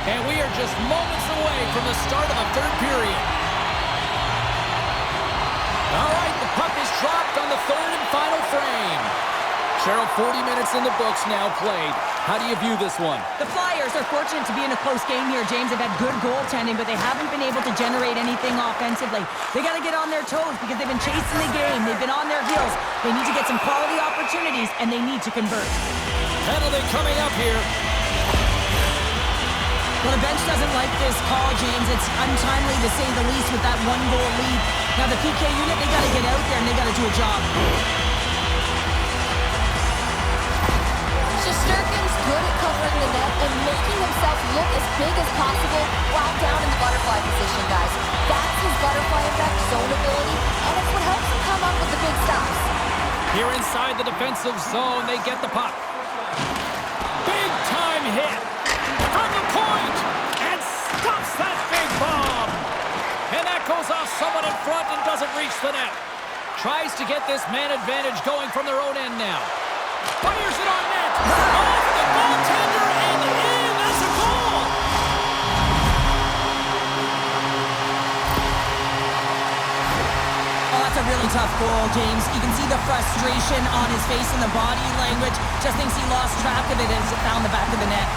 And we are just moments away from the start of the third period. All right, the puck is dropped on the third and final frame. Cheryl, 40 minutes in the books now played. How do you view this one? The Flyers are fortunate to be in a close game here, James. They've had good goaltending, but they haven't been able to generate anything offensively. They got to get on their toes because they've been chasing the game. They've been on their heels. They need to get some quality opportunities, and they need to convert. Penalty coming up here. Well, the bench doesn't like this call, James. It's untimely to say the least with that one-goal lead. Now, the PK unit, they got to get out there, and they got to do a job. Shesterkin's good at covering the net and making himself look as big as possible while down in the butterfly position, guys. That's his butterfly effect, zone ability, and it's what helps him come up with the big stops. Here inside the defensive zone, they get the puck. Big time hit from the point and stops that big bomb. And that goes off someone in front and doesn't reach the net. Tries to get this man advantage going from their own end now. Fires it on net. Off the goaltender and in. That's a goal. Oh, that's a really tough goal, James. You can see the frustration on his face and the body language. Just thinks he lost track of it as it found the back of the net.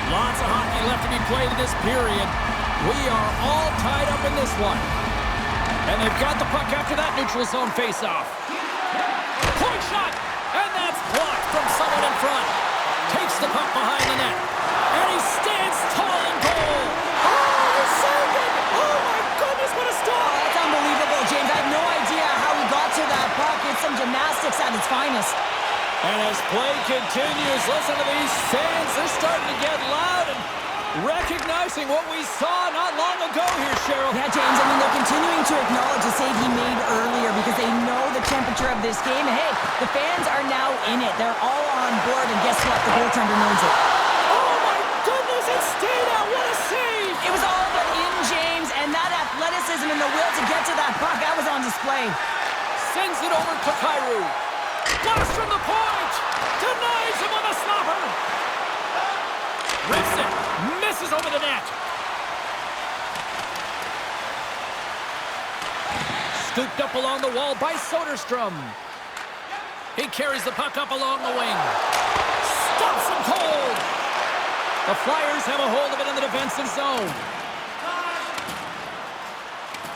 Lots of hockey left to be played in this period. We are all tied up in this one. And they've got the puck after that neutral zone faceoff. Point shot! And that's blocked from someone in front. Takes the puck behind the net. And he stands tall in goal. Oh, he saved it! Oh, my goodness, what a Oh, stop! that's unbelievable, James. I have no idea how he got to that puck. It's some gymnastics at its finest. And as play continues, listen to these fans. They're starting to get loud and recognizing what we saw not long ago here, Cheryl. Yeah, James, I mean, they're continuing to acknowledge the save he made earlier because they know the temperature of this game. And hey, the fans are now in it. They're all on board, and guess what? The goaltender knows it. Oh, my goodness, it stayed out. What a save! It was all but in, James, and that athleticism and the will to get to that puck, that was on display. Sends it over to Kyrou. Blast from the point! Denies him with a slapper! Rips it! Misses over the net! Scooped up along the wall by Soderstrom. He carries the puck up along the wing. Stops him cold! The Flyers have a hold of it in the defensive zone.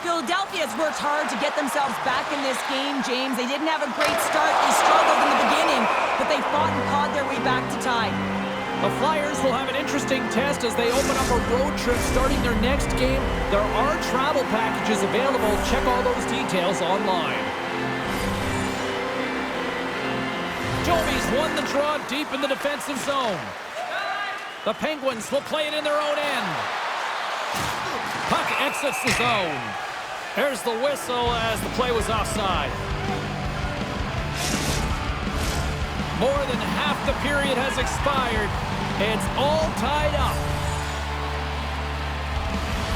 Philadelphia has worked hard to get themselves back in this game, James. They didn't have a great start. They struggled in the beginning, but they fought and clawed their way back to tie. The Flyers will have an interesting test as they open up a road trip starting their next game. There are travel packages available. Check all those details online. Domi's won the draw deep in the defensive zone. The Penguins will play it in their own end. Puck exits the zone. There's the whistle as the play was offside. More than half the period has expired. It's all tied up.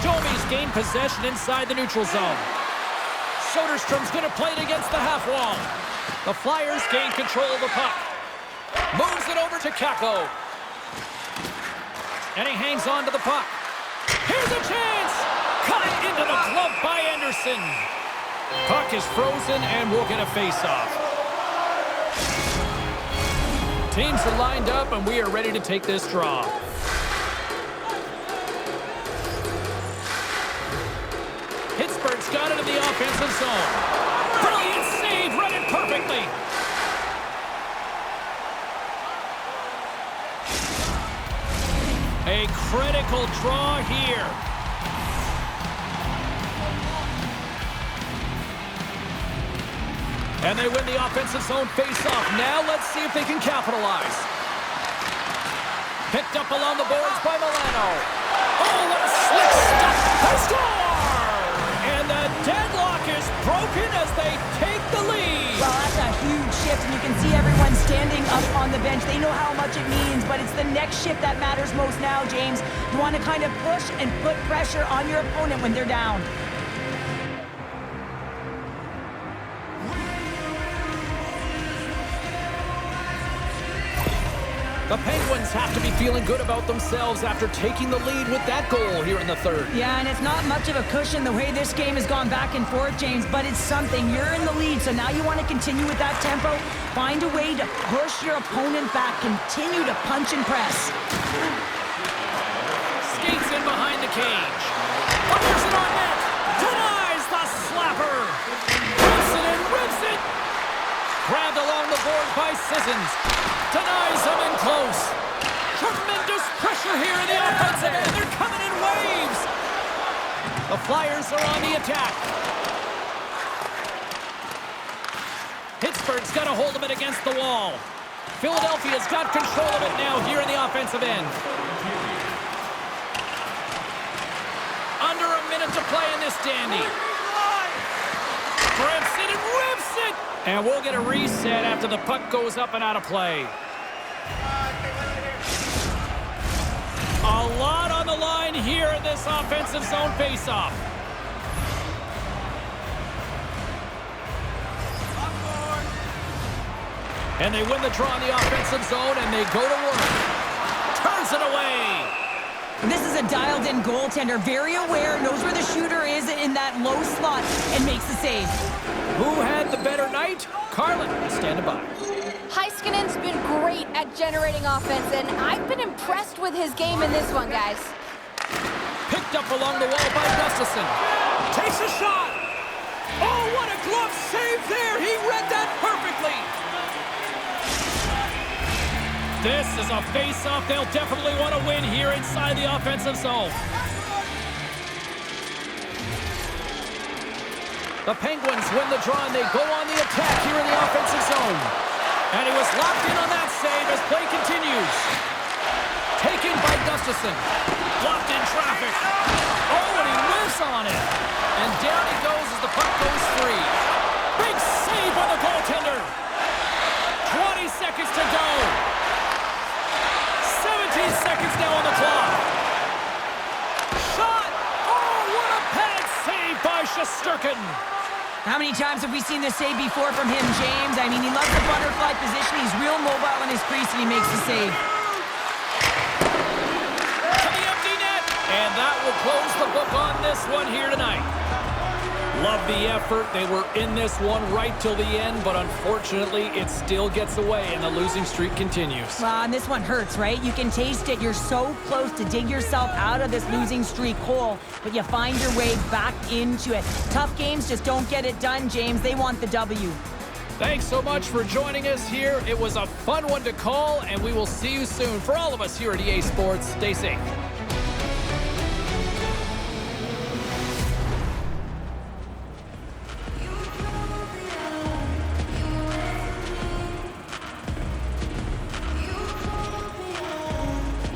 Domi's gained possession inside the neutral zone. Soderstrom's going to play it against the half wall. The Flyers gain control of the puck. Moves it over to Kakko. And he hangs on to the puck. Here's a chance! Cut it into the glove by Anderson. Puck is frozen and we'll get a face-off. Teams are lined up and we are ready to take this draw. Pittsburgh's got it in the offensive zone. Brilliant save, read it perfectly. A critical draw here. And they win the offensive zone face-off. Now let's see if they can capitalize. Picked up along the boards by Milano. Oh, what a slick stop. They score! And the deadlock is broken as they take the lead. Well, that's a huge shift, and you can see everyone stay standing up on the bench. They know how much it means, but it's the next shift that matters most now, James. You want to kind of push and put pressure on your opponent when they're down. The Penguins have to be feeling good about themselves after taking the lead with that goal here in the third. Yeah, and it's not much of a cushion the way this game has gone back and forth, James, but it's something. You're in the lead, so now you want to continue with that tempo. Find a way to push your opponent back. Continue to punch and press. Skates in behind the cage. Fires it on net. Denies the slapper. Rips it and rips it. Grabbed along the board by Sissons. Denies him in close. Tremendous pressure here in the offensive end. They're coming in waves. The Flyers are on the attack. Pittsburgh's got a hold of it against the wall. Philadelphia's got control of it now here in the offensive end. Under a minute to play in this dandy. Grips it and rips it. And we'll get a reset after the puck goes up and out of play. A lot on the line here in this offensive zone faceoff. And they win the draw in the offensive zone, and they go to work. Turns it away. This is a dialed-in goaltender, very aware, knows where the shooter is in that low slot, and makes the save. Who had the better night? Carlin, standing by. Heiskanen's been great at generating offense, and I've been impressed with his game in this one, guys. Picked up along the wall by Gustafson. Takes a shot. Oh, what a glove save there. He read that perfectly. This is a face-off they'll definitely want to win here inside the offensive zone. The Penguins win the draw, and they go on the attack here in the offensive zone. And he was locked in on that save as play continues. Taken by Gustafson. Blocked in traffic. Oh, and he whiffs on it. And down he goes as the puck goes free. Big save by the goaltender. 20 seconds to go. 17 seconds now on the clock. Shot! Oh, what a pad save by Shesterkin! How many times have we seen this save before from him, James? I mean, he loves the butterfly position. He's real mobile in his crease, and he makes the save. To the empty net! And that will close the book on this one here tonight. Love the effort. They were in this one right till the end, but unfortunately, it still gets away, and the losing streak continues. Well, and this one hurts, right? You can taste it. You're so close to dig yourself out of this losing streak hole, but you find your way back into it. Tough games just don't get it done, James. They want the W. Thanks so much for joining us here. It was a fun one to call, and we will see you soon. For all of us here at EA Sports, stay safe.